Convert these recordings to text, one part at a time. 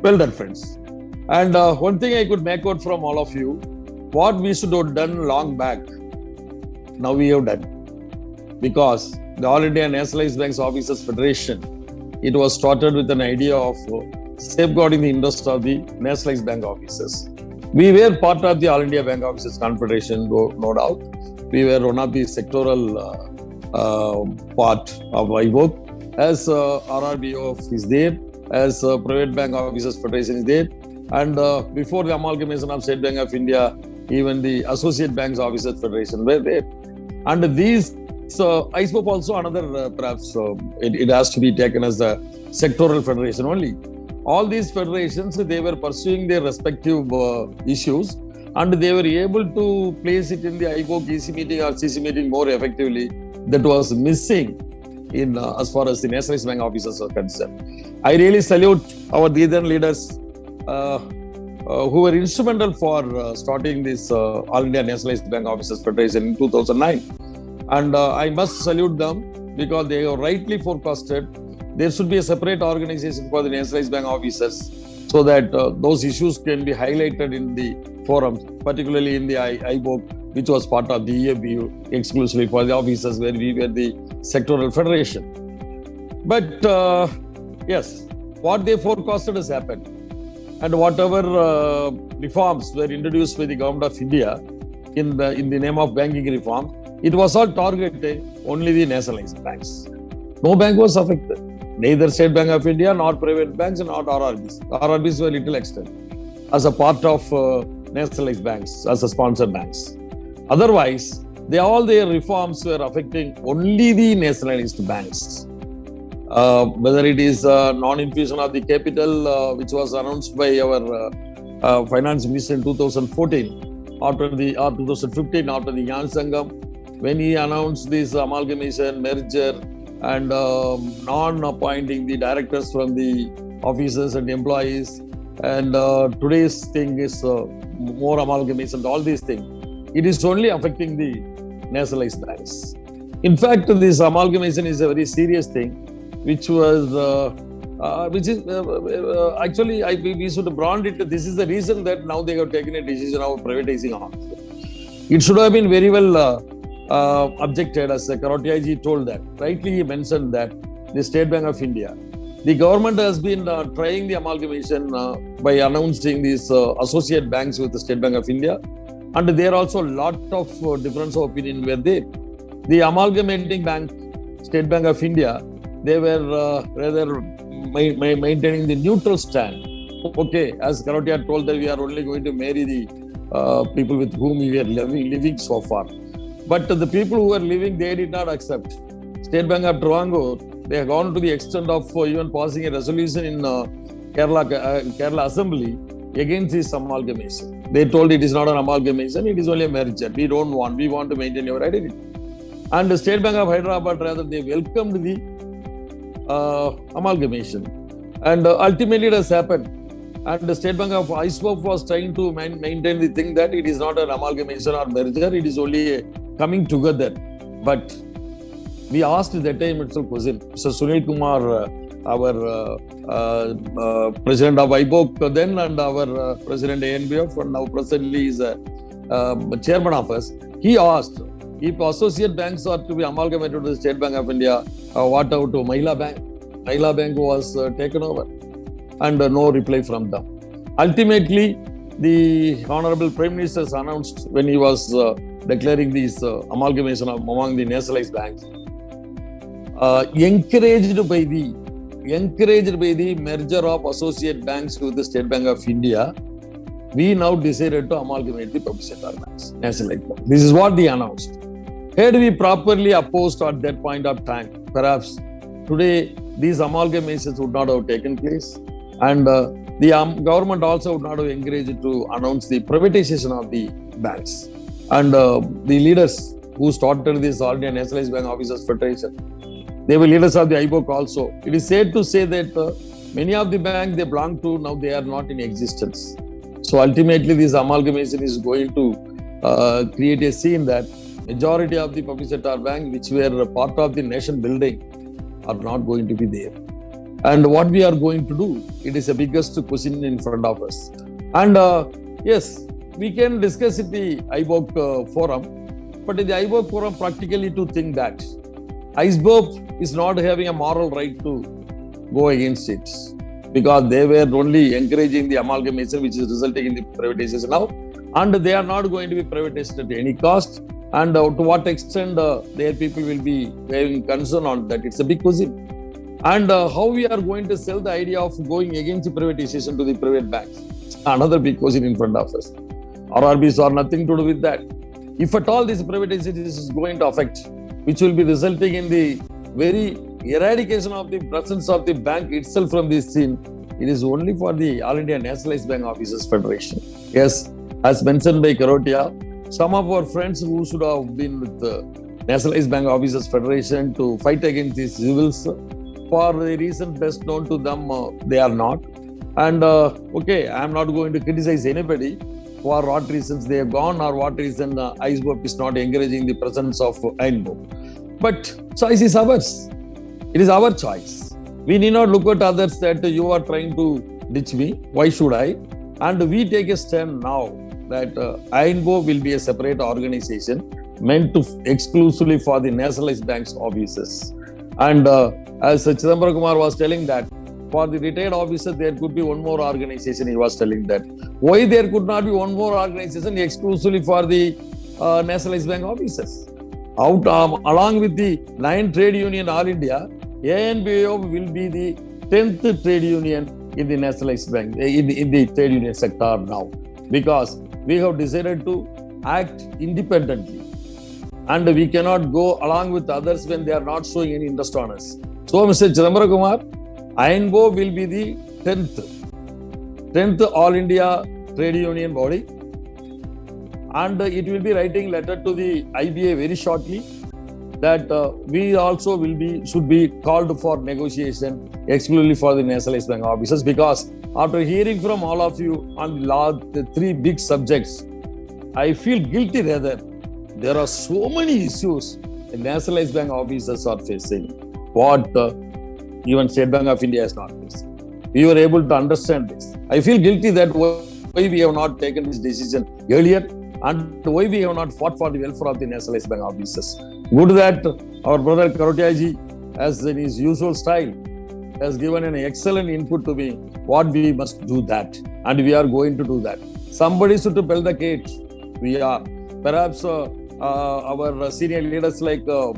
Well done, friends. And one thing I could make out from all of you, what we should have done long back, now we have done. Because the All India Nationalized Banks Officers Federation, it was started with an idea of safeguarding the interest of the nationalized bank officers. We were part of the All India Bank Officers Confederation, no doubt. We were one of the sectoral part of IBOC, as RRBO is there, as Private Bank Officers Federation is there, and before the amalgamation of State Bank of India, even the Associate Banks Officers Federation were there. And these, ISBOP also another, perhaps it has to be taken as a sectoral federation only. All these federations, they were pursuing their respective issues, and they were able to place it in the IBOC EC meeting or CC meeting more effectively. That was missing in as far as the nationalized bank officers are concerned. I really salute our leaders who were instrumental for starting this All India Nationalized Bank Officers Federation in 2009. And I must salute them because they have rightly forecasted there should be a separate organization for the nationalized bank officers so that those issues can be highlighted in the forums, particularly in the IBOC, which was part of the EABU exclusively for the officers, where we were the sectoral federation. But yes, what they forecasted has happened. And whatever reforms were introduced by the government of India in the name of banking reform, it was all targeted only the nationalized banks. No bank was affected. Neither State Bank of India, nor private banks, nor RRBs. RRBs were little extent as a part of nationalized banks, as a sponsored banks. Otherwise, all their reforms were affecting only the nationalized banks. Whether it is non-infusion of the capital, which was announced by our finance minister in 2014, or 2015, after the Jnana Sangam, when he announced this amalgamation, merger, and non-appointing the directors from the officers and employees, and today's thing is more amalgamation, all these things. It is only affecting the nationalized banks. In fact, this amalgamation is a very serious thing, which is actually we should brand it. This is the reason that now they have taken a decision of privatizing off. It should have been very well objected, as Karotia ji told that. Rightly he mentioned that the State Bank of India, the government has been trying the amalgamation by announcing these associate banks with the State Bank of India, and there are also a lot of difference of opinion were there. The amalgamating bank, State Bank of India, they were rather maintaining the neutral stand. Okay, as Karotia told that we are only going to marry the people with whom we are living so far. But the people who were living, they did not accept. State Bank of Travancore, they have gone to the extent of even passing a resolution in Kerala Assembly against this amalgamation. They told it is not an amalgamation, it is only a merger. We want to maintain your identity. And the State Bank of Hyderabad, rather, they welcomed the amalgamation. And ultimately it has happened. And the State Bank of ISBOP was trying to maintain the thing that it is not an amalgamation or merger, it is only a coming together. But we asked at that time itself question. So Sunil Kumar, our president of IBOC then, and our president ANBF, and now presently is chairman of us, he asked if associate banks are to be amalgamated to the State Bank of India, what out to Mahila Bank? Mahila Bank was taken over, and no reply from them. Ultimately, the Honorable Prime Minister announced when he was declaring this amalgamation among the nationalized banks, encouraged by the merger of associate banks with the State Bank of India, we now decided to amalgamate the public sector banks, nationalized banks. This is what they announced. Had we properly opposed at that point of time, perhaps today these amalgamations would not have taken place, and the government also would not have encouraged to announce the privatization of the banks. And the leaders who started this All India Nationalized Bank Officers Federation, they were leaders of the IBOC also. It is said to say that many of the banks they belong to, now they are not in existence. So ultimately this amalgamation is going to create a scene that majority of the public sector banks which were part of the nation building are not going to be there. And what we are going to do, it is the biggest question in front of us. And yes, we can discuss it the IBOC forum, but in the IBOC forum, practically to think that ISBOP is not having a moral right to go against it, because they were only encouraging the amalgamation, which is resulting in the privatization now, and they are not going to be privatized at any cost. And to what extent their people will be having concern on that, it's a big question. And how we are going to sell the idea of going against the privatization to the private banks, another big question in front of us. RRBs are nothing to do with that. If at all this privatization is going to affect, which will be resulting in the very eradication of the presence of the bank itself from this scene, it is only for the All India Nationalized Bank Officers Federation. Yes, as mentioned by Karotia, some of our friends who should have been with the Nationalized Bank Officers Federation to fight against these civils, for the reason best known to them, they are not. And okay, I am not going to criticize anybody for what reasons they have gone or what reason ISBOP is not encouraging the presence of INBOP. But choice is ours. It is our choice. We need not look at others that you are trying to ditch me. Why should I? And we take a stand now that INBOP will be a separate organization meant to exclusively for the nationalized banks officers. And as Chidambara Kumar was telling that, for the retired officers, there could be one more organization, he was telling that. Why there could not be one more organization exclusively for the nationalized bank officers? Along with the 9 trade union all India, ANBOP will be the 10th trade union in the nationalized bank, in the trade union sector now, because we have decided to act independently. And we cannot go along with others when they are not showing any interest on us. So, Mr. Chidambara Kumar, INBOP will be the 10th All India Trade Union body, and it will be writing letter to the IBA very shortly that we also should be called for negotiation exclusively for the nationalized bank officers, because after hearing from all of you on the 3 big subjects, I feel guilty rather. There are so many issues the nationalized bank officers are facing, what even State Bank of India is not facing. We were able to understand this. I feel guilty that why we have not taken this decision earlier, and why we have not fought for the welfare of the nationalized bank officers. Good that our brother Karotia ji, as in his usual style, has given an excellent input to me what we must do that, and we are going to do that. Somebody should to build the cage. We are perhaps our senior leaders like our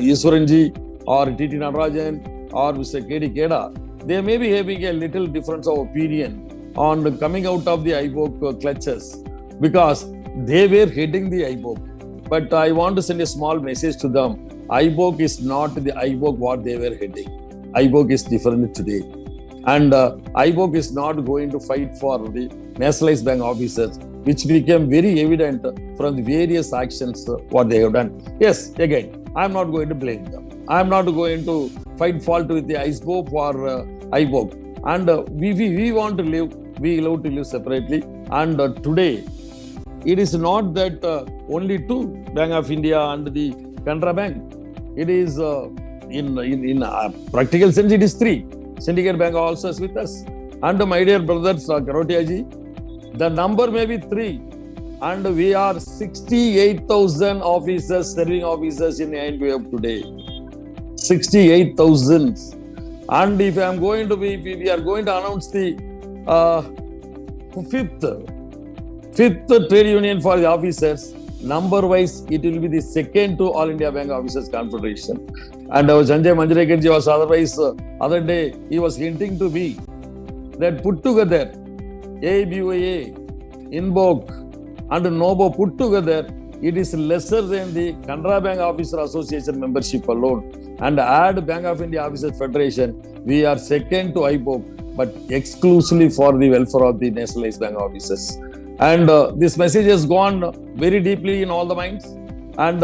Iswaranji or T.T. Natarajan or Mr. K.D. Keda, they may be having a little difference of opinion on coming out of the IBOC clutches, because they were heading the IBOC. But I want to send a small message to them. IBOC is not the IBOC what they were heading. IBOC is different today. And IBOC is not going to fight for the nationalized bank officers, which became very evident from the various actions what they have done. Yes, again, I am not going to blame them. I am not going to find fault with the ISBOP or IBOC. And we want to live, we love to live separately. And today, it is not that only 2, Bank of India and the Canara Bank. It is in practical sense, it is 3. Syndicate Bank also is with us. And my dear brothers, Karotia ji, the number may be 3, and we are 68,000 officers, serving officers in INBOP today. 68,000. And if I am going to be, we are going to announce the 5th trade union for the officers. Number-wise, it will be the 2nd to All India Bank Officers Confederation. And Sanjay Manjrekar ji was otherwise, other day, he was hinting to me that put together ABOA, INBOC and NOBO put together, it is lesser than the Canara Bank Officer Association membership alone. And add Bank of India Officers Federation, we are 2nd to IBOC, but exclusively for the welfare of the nationalized bank officers. And this message has gone very deeply in all the minds. And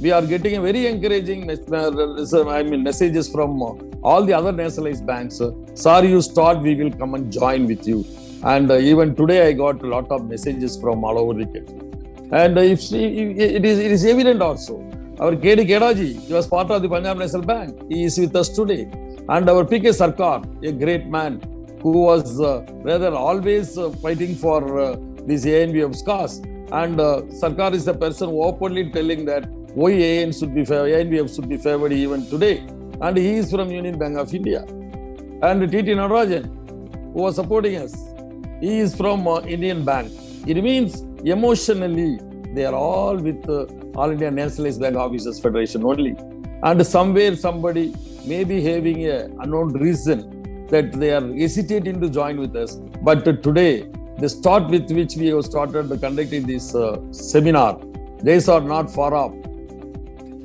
we are getting a very encouraging messages from all the other nationalized banks. Sir, you start, we will come and join with you. And even today, I got a lot of messages from all over the country. And it is evident also Our KD Kedaji, he was part of the Punjab National Bank. He is with us today. And our PK Sarkar, a great man who was rather always fighting for this ANBF's cause. And Sarkar is the person openly telling that why ANBF should be favored even today. And he is from Union Bank of India. And TT Natarajan, who was supporting us, he is from Indian Bank. It means emotionally they are all with All India Nationalized Bank Officers Federation only. And somewhere somebody may be having an unknown reason that they are hesitating to join with us. But today, the start with which we have started conducting this seminar, days are not far off.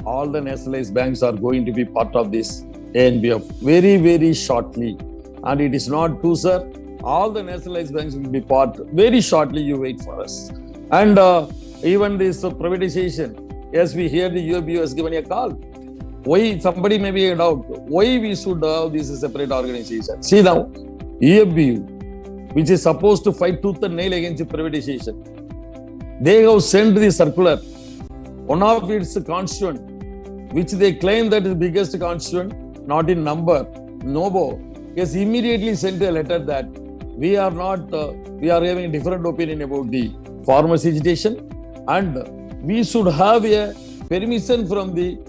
All the nationalized banks are going to be part of this ANBF very, very shortly. And it is not true, sir. All the nationalized banks will be part very shortly. You wait for us. And even this privatization, yes, we hear the UABU has given a call. Why, somebody may be a doubt, why we should have this separate organization? See now, UABU, which is supposed to fight tooth and nail against the privatization, they have sent the circular. One of its constituent, which they claim that is the biggest constituent, not in number, Nobo, has immediately sent a letter that we are having a different opinion about the farmers' agitation, and we should have a permission from the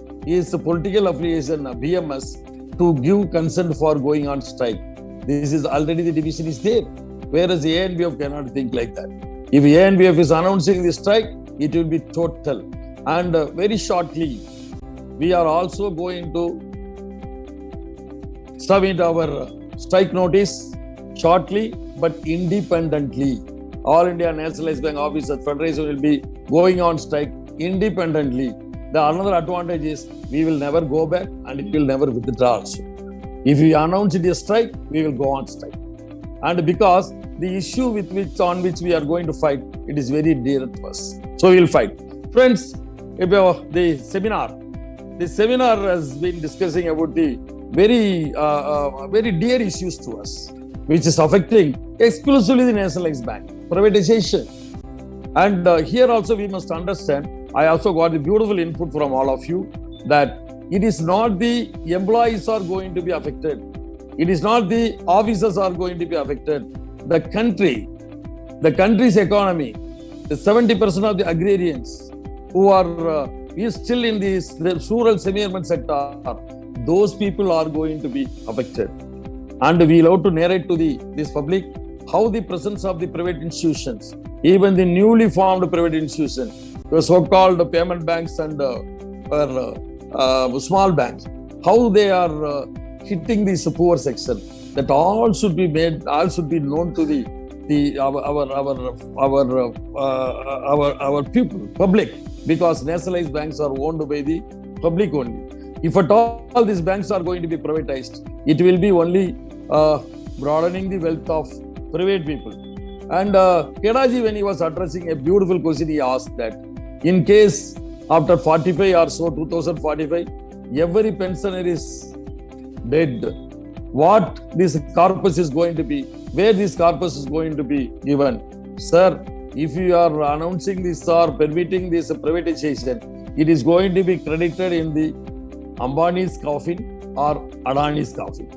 political affiliation BMS to give consent for going on strike. This is already the division is there, whereas the ANBF cannot think like that. If ANBF is announcing the strike, it will be total. And very shortly, we are also going to submit our strike notice shortly, but independently. All India Nationalized Bank Officers Federation will be going on strike independently. The another advantage is we will never go back and it will never withdraw also. If we announce it is strike, we will go on strike. And because the issue on which we are going to fight, it is very dear to us. So we will fight. Friends, the seminar has been discussing about the very dear issues to us, which is affecting exclusively the nationalized bank, privatization. And here also we must understand, I also got the beautiful input from all of you that it is not the employees are going to be affected. It is not the officers are going to be affected. The country's economy, the 70% of the agrarians who are still in the rural semi-urban sector, those people are going to be affected. And we love to narrate to this public how the presence of the private institutions, even the newly formed private institutions, the so-called payment banks and small banks, how they are hitting this poor section. That all should be made, all should be known to our people, public, because nationalized banks are owned by the public only. If at all these banks are going to be privatized, it will be only broadening the wealth of private people. And Kedaji, when he was addressing a beautiful question, he asked that in case after 45 or so, 2045, every pensioner is dead, what this corpus is going to be, where this corpus is going to be given. Sir, if you are announcing this or permitting this privatization, it is going to be credited in the Ambani's coffin or Adani's coffin.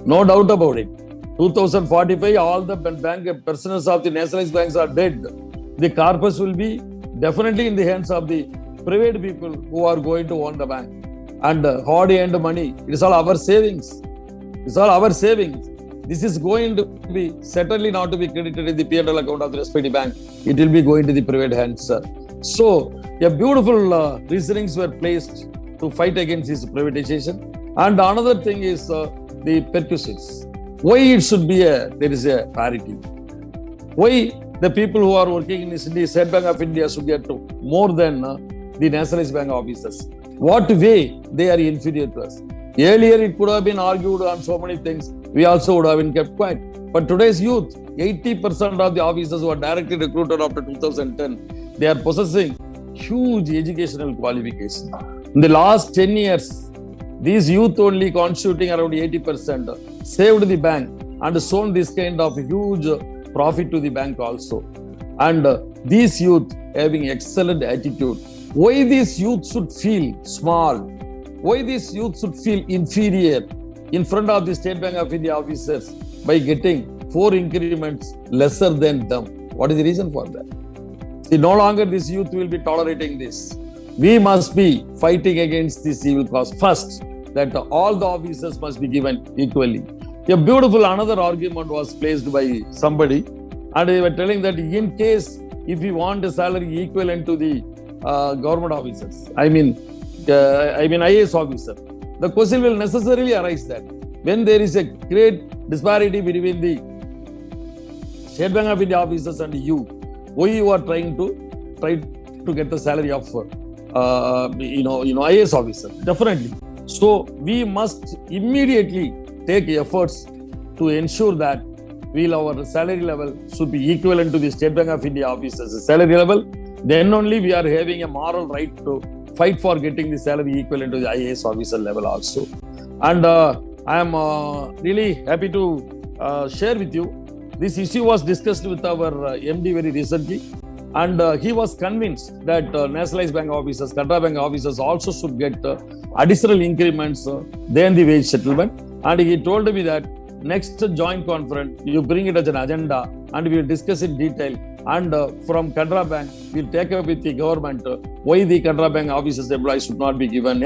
No doubt about it. 2045, all the bank pensioners of the nationalized banks are dead. The corpus will be definitely in the hands of the private people who are going to own the bank. And hard-earned money, it is all our savings. It's all our savings. This is going to be certainly not to be credited in the P&L account of the respective bank. It will be going to the private hands, sir. So, a beautiful reasonings were placed to fight against this privatization. And another thing is the perquisites. Why it should be there is a parity? Why the people who are working in the State Bank of India should get more than the nationalized bank officers? What way they are inferior to us? Earlier it could have been argued on so many things. We also would have been kept quiet. But today's youth, 80% of the officers who are directly recruited after 2010, they are possessing huge educational qualifications. In the last 10 years, these youth only constituting around 80% saved the bank and shown this kind of huge profit to the bank also. And these youth having excellent attitude, Why these youth should feel small? Why these youth should feel inferior in front of the State Bank of India officers by getting 4 increments lesser than them? What is the reason for that? See, no longer this youth will be tolerating this. We must be fighting against this evil cause. First, that all the officers must be given equally. A beautiful another argument was placed by somebody, and they were telling that in case if you want a salary equivalent to the government officers, I mean IAS officer, the question will necessarily arise that when there is a great disparity between the State Bank of India officers and you, why you are trying to get the salary of IAS officer? Definitely. So we must immediately take efforts to ensure that our salary level should be equivalent to the State Bank of India officers' salary level. Then only we are having a moral right to fight for getting the salary equivalent to the IAS officer level also. And I am really happy to share with you, this issue was discussed with our MD very recently, and he was convinced that nationalized bank officers, Canara Bank officers also should get additional increments than the wage settlement. And he told me that next joint conference, you bring it as an agenda and we will discuss in detail. And from Canara Bank, we'll take up with the government why the Canara Bank officers employees should not be given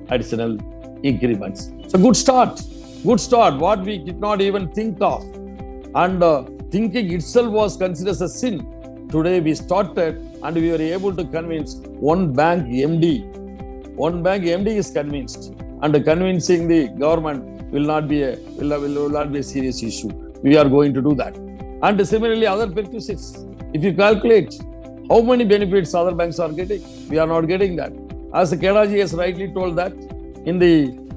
additional increments. So good start, what we did not even think of. And thinking itself was considered a sin. Today we started and we were able to convince one bank MD is convinced, and convincing the government will not be a serious issue. We are going to do that. And similarly, other perquisites. If you calculate how many benefits other banks are getting, we are not getting that. As Keraji has rightly told that in when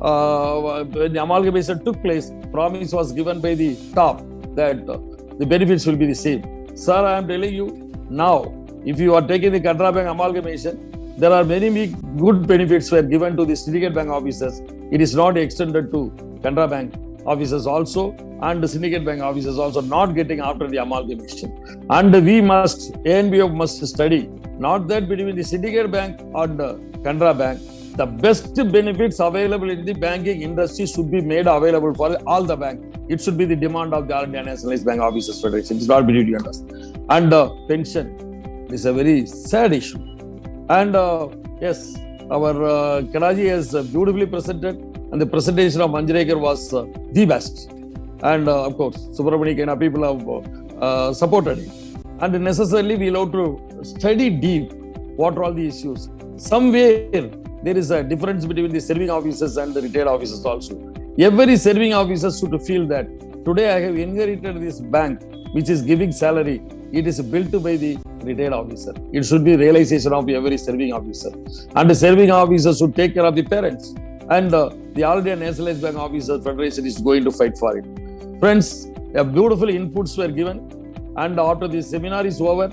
the amalgamation took place, promise was given by the top that the benefits will be the same. Sir, I am telling you now, if you are taking the Canara Bank amalgamation, there are many good benefits were given to the syndicate bank officers. It is not extended to Canara Bank officers also, and the syndicate bank officers also not getting after the amalgamation. And we must, ANBO must study, not that between the syndicate bank and the Canara Bank, the best benefits available in the banking industry should be made available for all the banks. It should be the demand of the All India Nationalized Bank Officers Federation. It's not between you and us. And pension is a very sad issue. And yes, our Karaji has beautifully presented, and the presentation of Manjarekar was the best. And of course, Subramani Kena people have supported it. And necessarily we will have to study deep what are all the issues. Somewhere there is a difference between the serving officers and the retired officers also. Every serving officer should feel that today I have inherited this bank which is giving salary. It is built by the retired officer. It should be realization of every serving officer. And the serving officer should take care of the parents. And the All India Nationalized Bank Officers Federation is going to fight for it. Friends, beautiful inputs were given. And after the seminar is over,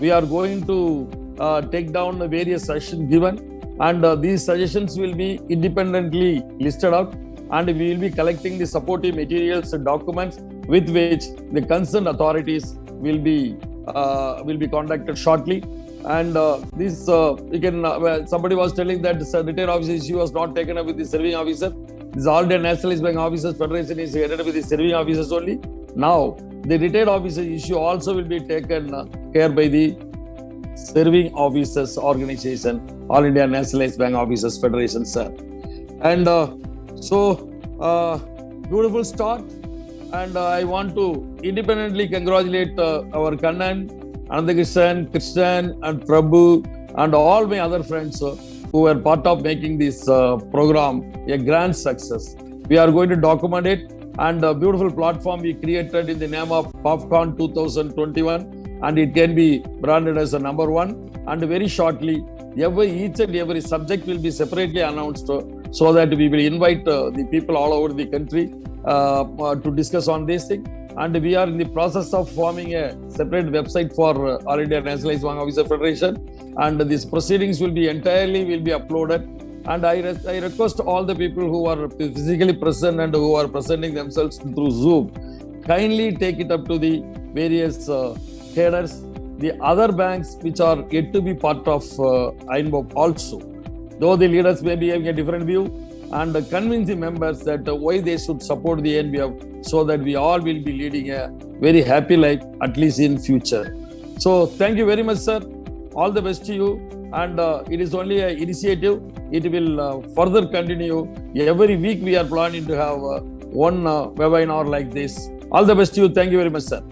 we are going to take down the various suggestions given. And these suggestions will be independently listed out. And we will be collecting the supportive materials and documents with which the concerned authorities will be contacted shortly. And this we can. Somebody was telling that the retired officer issue was not taken up with the serving officer. This All India Nationalized Bank Officers Federation is headed with the serving officers only. Now the retired officer issue also will be taken care by the serving officers organization, All India Nationalized Bank Officers Federation, sir. And beautiful start. And I want to independently congratulate our Kannan, Anandakrishan, Krishnan, and Prabhu, and all my other friends who were part of making this program a grand success. We are going to document it, and a beautiful platform we created in the name of POPCON 2021, and it can be branded as a number 1. And very shortly, each and every subject will be separately announced so that we will invite the people all over the country to discuss on this thing. And we are in the process of forming a separate website for All India Nationalized Bank Officer Federation, and these proceedings will be uploaded. And I request all the people who are physically present and who are presenting themselves through Zoom, kindly take it up to the various headers the other banks which are yet to be part of INBOP also, though the leaders may be having a different view, and convince the members that why they should support the NBF, so that we all will be leading a very happy life, at least in future. So thank you very much, sir. All the best to you. And it is only an initiative. It will further continue. Every week we are planning to have one webinar like this. All the best to you. Thank you very much, sir.